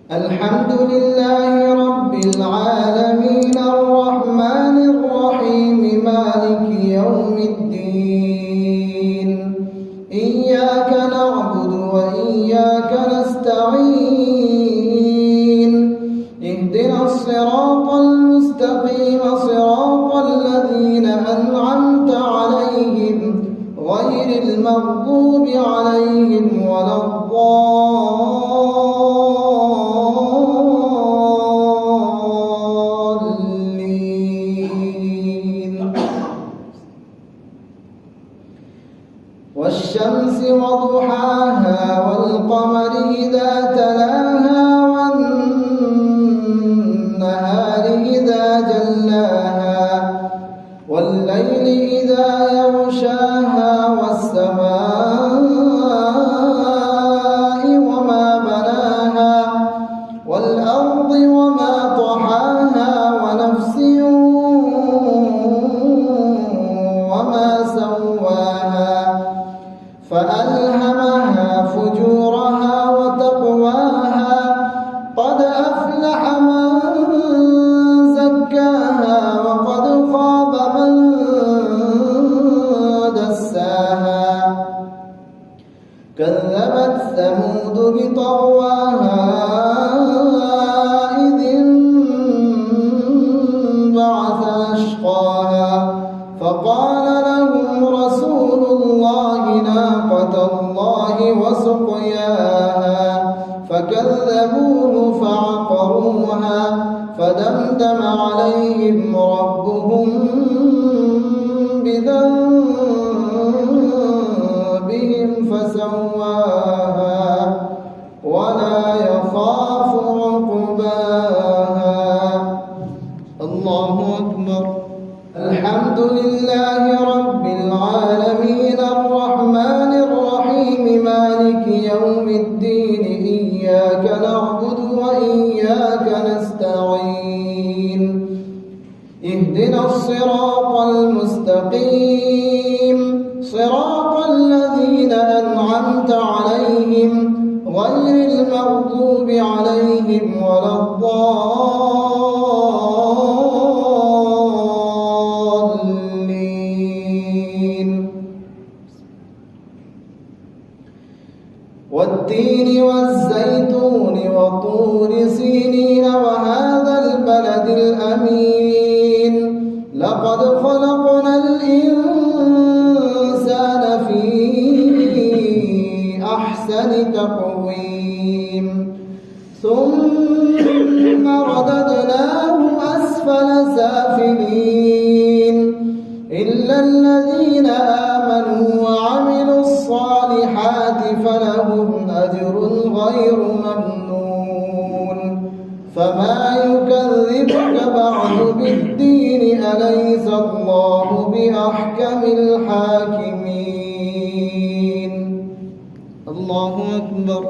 الحمد لله رب العالمين الرحمن الرحيم مالك يوم الدين إياك نعبد وإياك نستعين اهدنا الصراط المستقيم صراط الذين أنعمت عليهم غير المغضوب عليهم ولا الضالين. والشمس وضحاها والقمر إذا تلاها والنهار إذا جلاها والليل إذا يغشاها والسماء وما بناها والأرض وما طحاها ونفس وما سواها فألهمها فجورها وتقواها قد أفلح من زكاها وقد خاب من دساها كذبت ثمود بطغواها إذ انبعث أشقاها فقال لهم رسول الله ناقة الله وسقياها فكذبوه فعقروها فدمدم عليهم ربهم بذنبهم فسواها ولا يخاف عقباها. الله أكبر. الحمد لله رب العالمين الرحمن الرحيم مالك يوم الدين إياك نعبد وإياك نستعين اهدنا الصراط المستقيم صراط الذين أنعمت عليهم غير المغضوب عليهم ولا الضالين. والتين والزيتون وطور سينين وهذا البلد الأمين لقد خلقنا الإنسان في أحسن تقويم ثم رددناه أسفل سافلين إلا الذين آمنوا وعملوا الصالحات فلهم أجر غير ممنون. فما يكذبك بعد بالدين أليس الله بأحكم الحاكمين. الله أكبر.